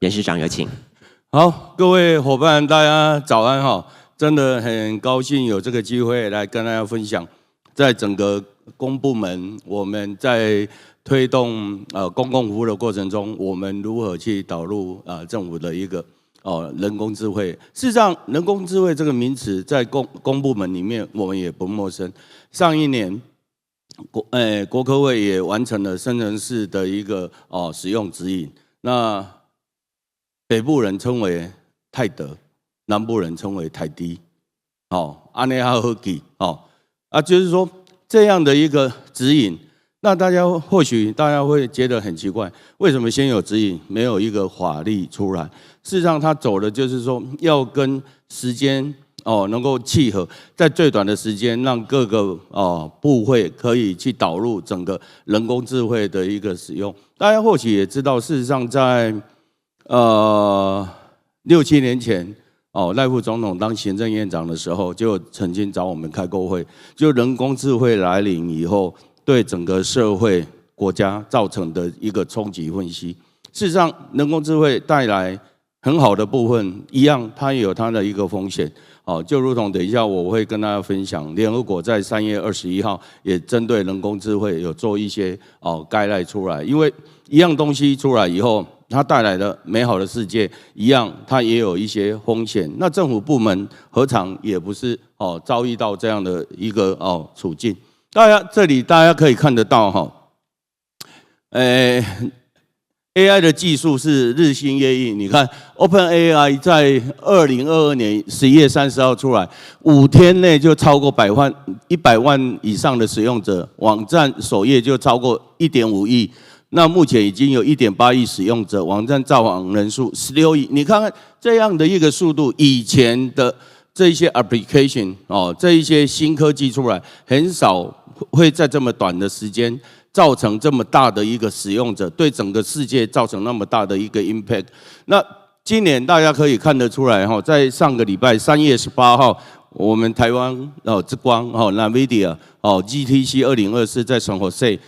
严市长有请。好，各位伙伴，大家早安哈！真的很高兴有这个机会来跟大家分享，在整个公部门我们在推动公共服务的过程中，我们如何去导入政府的一个人工智慧。事实上，人工智慧这个名词在公部门里面我们也不陌生。上一年国科会也完成了深层式的一个使用指引。那北部人称为泰德，南部人称为泰迪，安内哈和基，就是说这样的一个指引，那或许大家会觉得很奇怪，为什么先有指引，没有一个法律出来？事实上，他走的就是说要跟时间能够契合，在最短的时间，让各个部会可以去导入整个人工智慧的一个使用。大家或许也知道，事实上在6、7年前，赖副总统当行政院长的时候，就曾经找我们开过会，就人工智慧来临以后，对整个社会、国家造成的一个冲击分析。事实上，人工智慧带来很好的部分，一样它也有它的一个风险。就如同等一下我会跟大家分享，联合国在3月21号也针对人工智慧有做一些guideline出来，因为一样东西出来以后，它带来的美好的世界一样，它也有一些风险。那政府部门何尝也不是遭遇到这样的一个处境？这里大家可以看得到AI 的技术是日新月异。你看 ，OpenAI 在2022年11月30号出来，5天内就超过100万以上的使用者，网站首页就超过1.5亿。那目前已经有1.8亿使用者，网站造访人数16亿。你看看这样的一个速度，以前的这一些 application 这一些新科技出来，很少会在这么短的时间造成这么大的一个使用者，对整个世界造成那么大的一个 impact。那今年大家可以看得出来在上个礼拜3月18号，我们台湾之光NVIDIA GTC 2024在San Jose。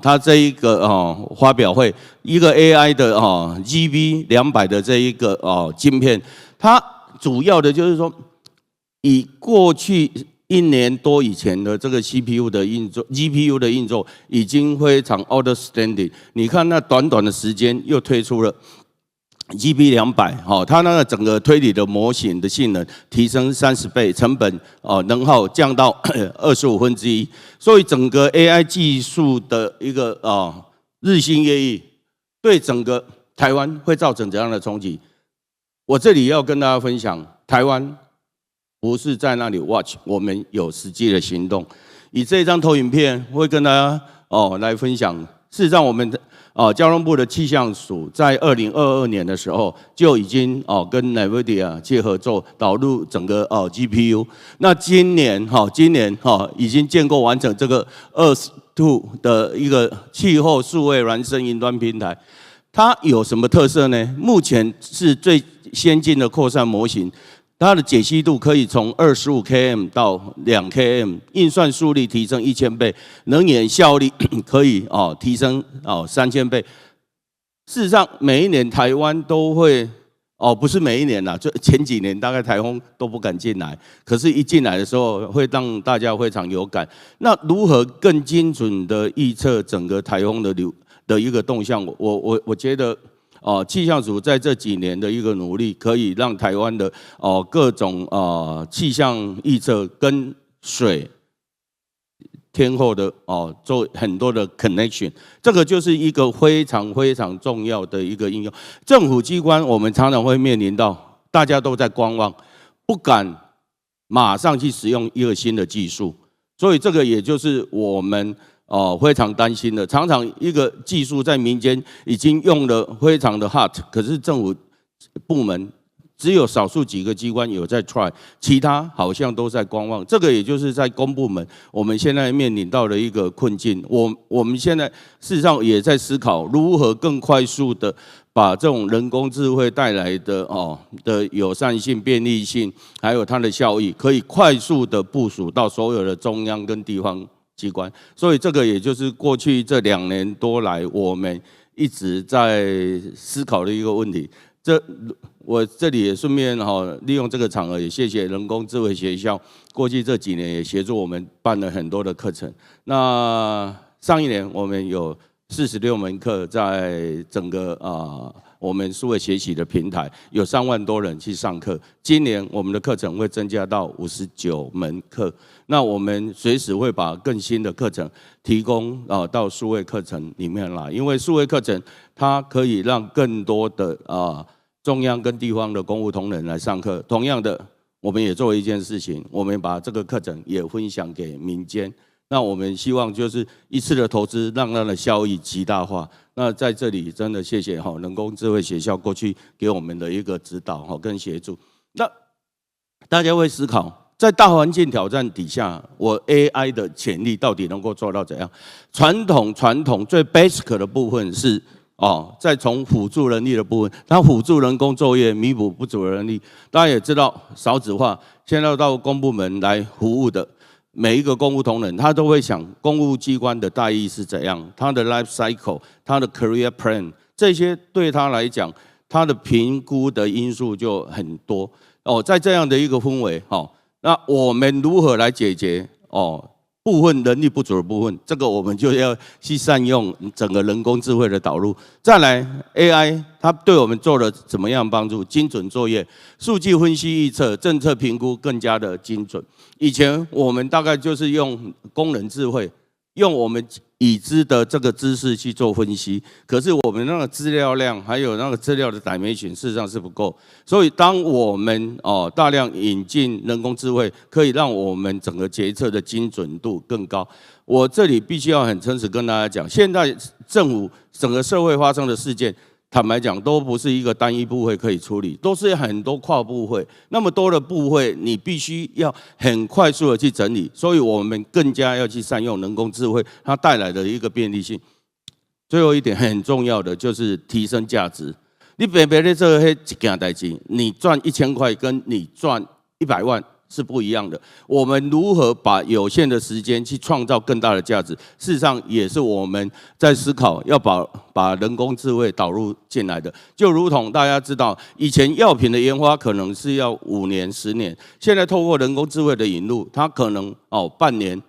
它这一个发表会，一个 AI 的GB200的这一个晶片，它主要的就是说，以过去1年多以前的这个 CPU 的运作、GPU 的运作已经非常 outstanding。你看那短短的时间又推出了 GB200，它那个整个推理的模型的性能提升30倍，成本能耗降到1/25，所以整个 AI 技术的一个日新月异，对整个台湾会造成怎样的冲击？我这里要跟大家分享，台湾不是在那里 watch， 我们有实际的行动。以这张投影片会跟大家来分享，事实上我们交通部的气象署在2022年的时候就已经跟 NVIDIA 去合作导入整个GPU。那今年已经建构完成这个Earth-2的一个气候数位孪生云端平台。它有什么特色呢？目前是最先进的扩散模型。它的解析度可以从25 km 到2 km， 运算速率提升1000倍，能源效率可以提升3000倍。事实上，每一年台湾都会不是每一年啦，就前几年大概台风都不敢进来，可是一进来的时候会让大家非常有感。那如何更精准的预测整个台风的一个动向？我觉得。气象署在这几年的一个努力，可以让台湾的各种气象预测跟水、天候的做很多的 connection， 这个就是一个非常非常重要的一个应用。政府机关我们常常会面临到大家都在观望，不敢马上去使用一个新的技术，所以这个也就是我们。非常担心的，常常一个技术在民间已经用的非常的 hot， 可是政府部门只有少数几个机关有在 try， 其他好像都在观望。这个也就是在公部门我们现在面临到的一个困境。我们现在事实上也在思考如何更快速的把这种人工智慧带来的友善性、便利性，还有它的效益，可以快速的部署到所有的中央跟地方机关，所以这个也就是过去这2年多来我们一直在思考的一个问题。我这里也顺便利用这个场合，也谢谢人工智慧学校，过去这几年也协助我们办了很多的课程。那上一年我们有46门课，在整个我们数位学习的平台，有3万多人去上课。今年我们的课程会增加到59门课。那我们随时会把更新的课程提供到数位课程里面来，因为数位课程它可以让更多的中央跟地方的公务同仁来上课。同样的，我们也做了一件事情，我们把这个课程也分享给民间。那我们希望就是一次的投资，让它的效益极大化。那在这里真的谢谢人工智慧学校过去给我们的一个指导跟协助。那大家会思考，在大环境挑战底下，我 AI 的潜力到底能够做到怎样？传统最 basic 的部分是再从辅助人力的部分，它辅助人工作业，弥补不足的人力。大家也知道，少子化，现在到公部门来服务的每一个公务同仁，他都会想公务机关的待遇是怎样，他的 life cycle， 他的 career plan， 这些对他来讲，他的评估的因素就很多。在这样的一个氛围，那我们如何来解决部分人力不足的部分？这个我们就要去善用整个人工智慧的导入。再来 AI， 它对我们做了怎么样帮助？精准作业、数据分析预测、政策评估更加的精准。以前我们大概就是用工人智慧，用我们已知的这个知识去做分析，可是我们那个资料量还有那个资料的 dimension 事实上是不够，所以当我们大量引进人工智慧，可以让我们整个决策的精准度更高。我这里必须要很诚实跟大家讲，现在政府整个社会发生的事件，坦白讲，都不是一个单一部会可以处理，都是很多跨部会，那么多的部会，你必须要很快速的去整理，所以我们更加要去善用人工智慧它带来的一个便利性。最后一点很重要的就是提升价值。你别的这一件代志，你赚1000块跟你赚100万。是不一样的。我们如何把有限的时间去创造更大的价值，事实上也是我们在思考要把人工智慧导入进来的。就如同大家知道，以前药品的研发可能是要5年、10年，现在透过人工智慧的引入，它可能半年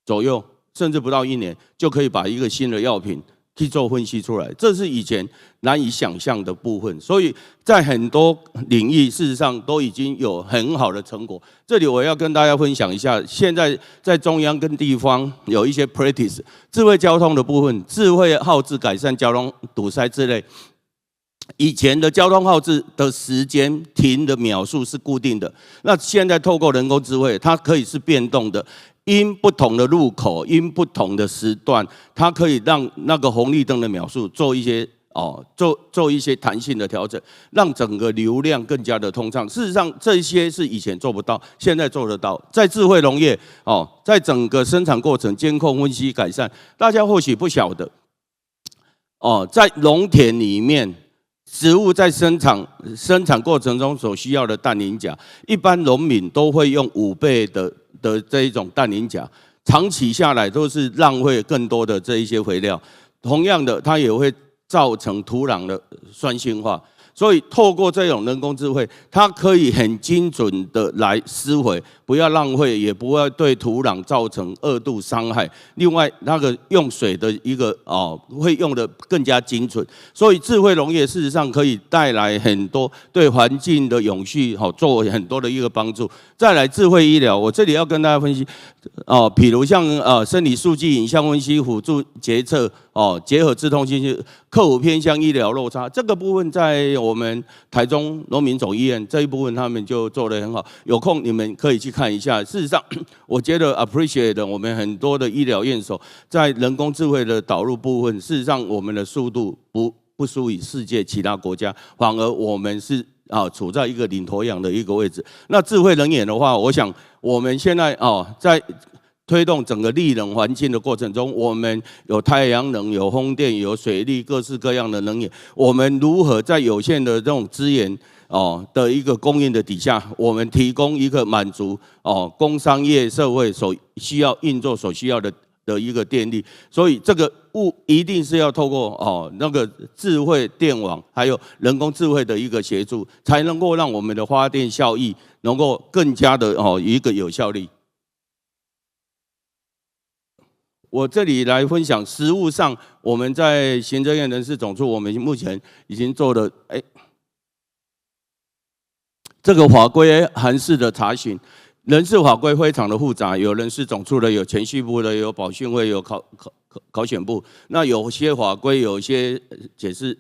左右，甚至不到1年，就可以把一个新的药品去做分析出来，这是以前难以想象的部分，所以在很多领域事实上都已经有很好的成果。这里我要跟大家分享一下，现在在中央跟地方有一些 practice， 智慧交通的部分，智慧号志改善交通堵塞之类。以前的交通号志的时间停的秒数是固定的，那现在透过人工智慧，它可以是变动的。因不同的路口，因不同的时段，它可以让那个红绿灯的秒数做一些做一些弹性的调整，让整个流量更加的通畅。事实上，这些是以前做不到，现在做得到。在智慧农业在整个生产过程监控、分析、改善，大家或许不晓得在农田里面。植物在生产过程中所需要的氮磷钾，一般农民都会用5倍的这一种氮磷钾，长期下来都是浪费更多的这一些肥料。同样的，它也会造成土壤的酸性化。所以透过这种人工智慧，它可以很精准的来施肥，不要浪费，也不会对土壤造成2度伤害。另外，那个用水的一个会用的更加精准。所以智慧农业事实上可以带来很多对环境的永续做很多的一个帮助。再来智慧医疗，我这里要跟大家分析比如像生理数据、影像分析、辅助决策结合自动信息，克服偏向医疗落差，这个部分在我们台中农民总医院这一部分，他们就做得很好。有空你们可以去看一下。事实上，我觉得 appreciate 我们很多的医疗院所在人工智慧的导入部分，事实上我们的速度不输于世界其他国家，反而我们是处在一个领头羊的一个位置。那智慧能源的话，我想我们现在在推动整个绿能环境的过程中，我们有太阳能、有风电、有水力，各式各样的能源。我们如何在有限的这种资源的一个供应的底下，我们提供一个满足工商业社会所需要运作所需要的的一个电力，所以这个一定是要透过那个智慧电网，还有人工智慧的一个协助，才能够让我们的发电效益能够更加的一个有效率。我这里来分享，实务上我们在行政院人事总处，我们目前已经做了这个法规函释的查询。人事法规非常的复杂，有人事总处的，有铨叙部的，有保训会，有考选部。那有些法规有一些解释，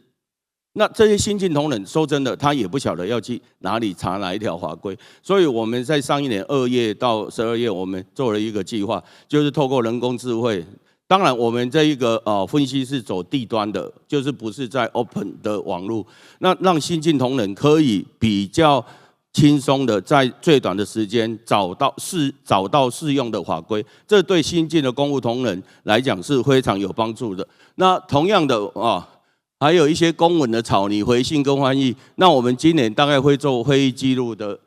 那这些新进同仁说真的，他也不晓得要去哪里查哪一条法规。所以我们在上一年2月到12月，我们做了一个计划，就是透过人工智慧。当然，我们这一个分析是走地端的，就是不是在 open 的网络，那让新进同仁可以比较轻松的在最短的时间找到适用的法规，这对新进的公务同仁来讲是非常有帮助的。那同样的还有一些公文的草拟、回信跟翻译。那我们今年大概会做会议记录的。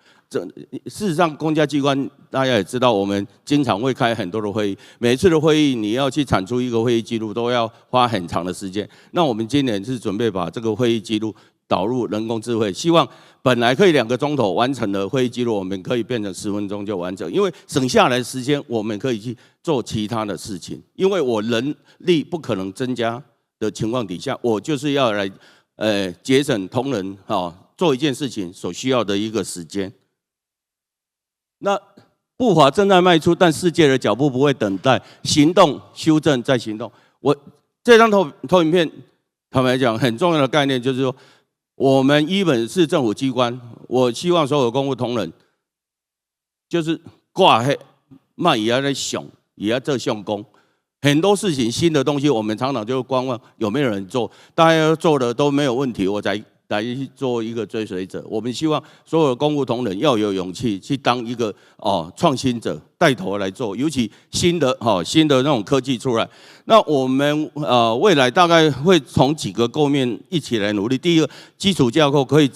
事实上，公家机关大家也知道，我们经常会开很多的会议，每次的会议你要去产出一个会议记录，都要花很长的时间。那我们今年是准备把这个会议记录导入人工智慧，希望本来可以2个钟头完成的会议记录，我们可以变成10分钟就完成，因为省下来的时间，我们可以去做其他的事情。因为我人力不可能增加的情况底下，我就是要来节省同仁做一件事情所需要的一个时间。那步伐正在迈出，但世界的脚步不会等待，行动、修正再行动。我这张投影片，坦白讲，很重要的概念就是说，我们基本是政府机关，我希望所有公务同仁，就是挂黑，慢也要在想，也要做上工。很多事情新的东西，我们常常就观望有没有人做，大家做的都没有问题，我才来做一个追随者。我们希望所有公务同仁要有勇气去当一个创新者，带头来做，尤其新的那种科技出来。那我们未来大概会从几个构面一起来努力。第一个，基础架构可以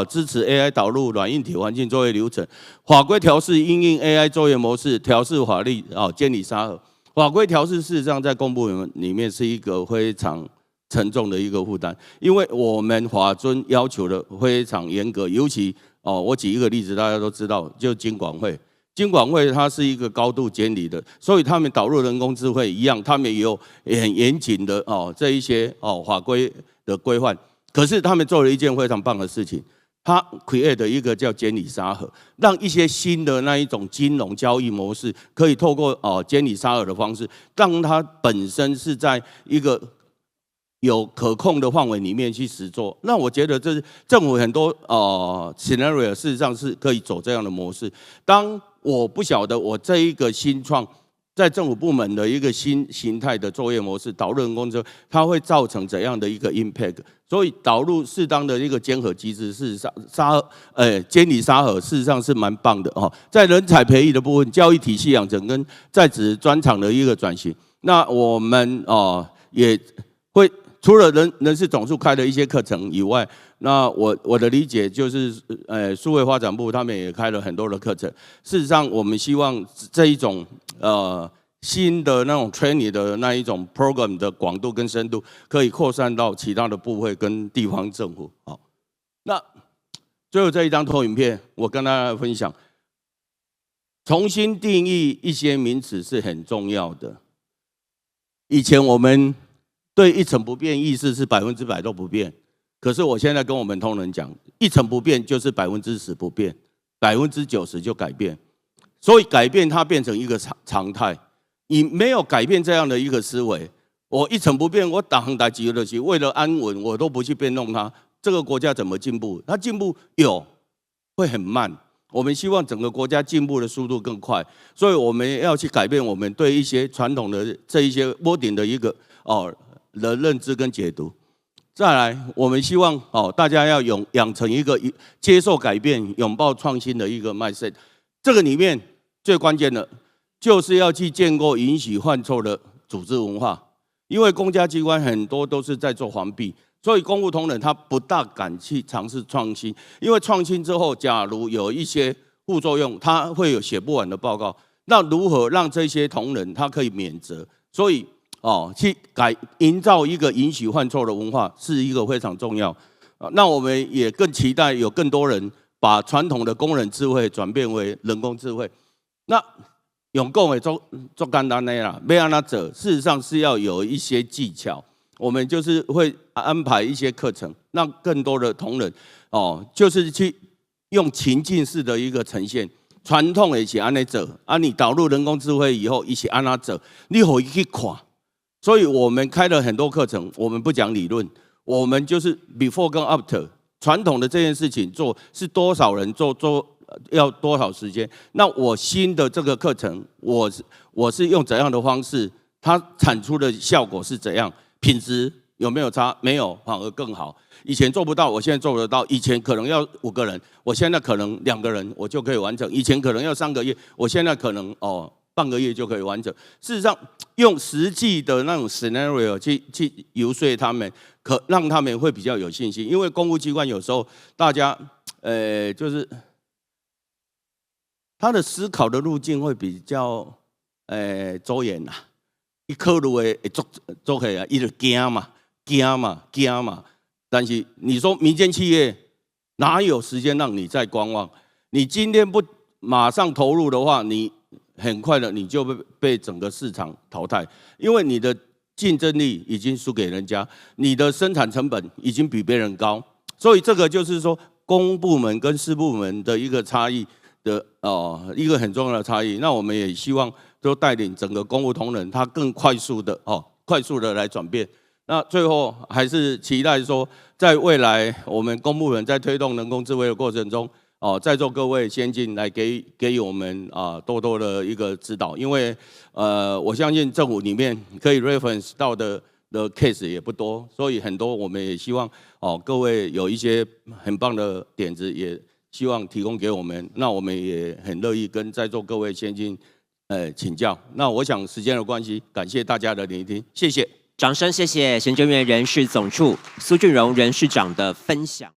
支持 AI 导入软硬体环境作业流程，法规调试因应 AI 作业模式，调试法律监理沙盒。法规调试事实上在公部门里面是一个非常沉重的一个负担，因为我们法遵要求的非常严格，尤其我举一个例子，大家都知道，就金管会。金管会它是一个高度监理的，所以他们导入人工智慧一样，他们也有很严谨的这一些法规的规范。可是他们做了一件非常棒的事情，他 create 一个叫监理沙盒，让一些新的那一种金融交易模式，可以透过监理沙盒的方式，让它本身是在一个有可控的范围里面去实作。那我觉得这是政府很多scenario 事实上是可以走这样的模式。当我不晓得我这一个新创在政府部门的一个新形态的作业模式导入人工智慧，它会造成怎样的一个 impact？ 所以导入适当的一个监核机制，事实上监理沙盒事实上是蛮棒的在人才培育的部分，教育体系养成跟在职专长的一个转型，那我们也会除了人事总处开的一些课程以外，那我的理解就是数位发展部他们也开了很多的课程。事实上，我们希望这一种新的那种 training 的那一种 program 的广度跟深度，可以扩散到其他的部会跟地方政府。好，那最后这一张投影片，我跟大家分享，重新定义一些名词是很重要的。以前我们对一成不变意思是100%都不变，可是我现在跟我们同仁讲，一成不变就是10%不变，90%就改变。所以改变它变成一个常态。你没有改变这样的一个思维，我一成不变，我打行打几的去，为了安稳，我都不去变动它，这个国家怎么进步？它进步会很慢。我们希望整个国家进步的速度更快，所以我们要去改变我们对一些传统的这一些wording的一个的认知跟解读。再来，我们希望大家要养成一个接受改变、拥抱创新的一个 mindset。这个里面最关键的就是要去建构允许犯错的组织文化，因为公家机关很多都是在做防弊，所以公务同仁他不大敢去尝试创新，因为创新之后，假如有一些副作用，他会有写不完的报告。那如何让这些同仁他可以免责？所以去营造一个允许犯错的文化，是一个非常重要。那我们也更期待有更多人把传统的工人智慧转变为人工智慧。那用讲的做简单的啦，要安怎做？事实上是要有一些技巧。我们就是会安排一些课程，让更多的同仁就是去用情境式的一个呈现。传统的是安尼做，你导入人工智慧以后，一起安怎做，你可以去看。所以我们开了很多课程，我们不讲理论，我们就是 before 跟 after。传统的这件事情做是多少人做要多少时间？那我新的这个课程，我是用怎样的方式？它产出的效果是怎样？品质有没有差？没有，反而更好。以前做不到，我现在做得到。以前可能要5个人，我现在可能2个人我就可以完成。以前可能要3个月，我现在可能半个月就可以完成。事实上，用实际的那种 scenario 去游说他们，让他们会比较有信心。因为公务机关有时候大家就是他的思考的路径会比较周延呐。一考虑会做起来，伊就惊嘛。但是你说民间企业哪有时间让你再观望？你今天不马上投入的话，你很快的你就被整个市场淘汰，因为你的竞争力已经输给人家，你的生产成本已经比别人高，所以这个就是说公部门跟私部门的一个差异的一个很重要的差异。那我们也希望都带领整个公务同仁，他更快速的来转变。那最后还是期待说，在未来我们公部门在推动人工智慧的过程中，在座各位先进来给予我们多多的一个指导，因为我相信政府里面可以 reference 到的 case 也不多，所以很多我们也希望各位有一些很棒的点子，也希望提供给我们。那我们也很乐意跟在座各位先进请教。那我想时间的关系，感谢大家的聆听，谢谢。掌声谢谢行政院人事总处苏俊荣人事长的分享。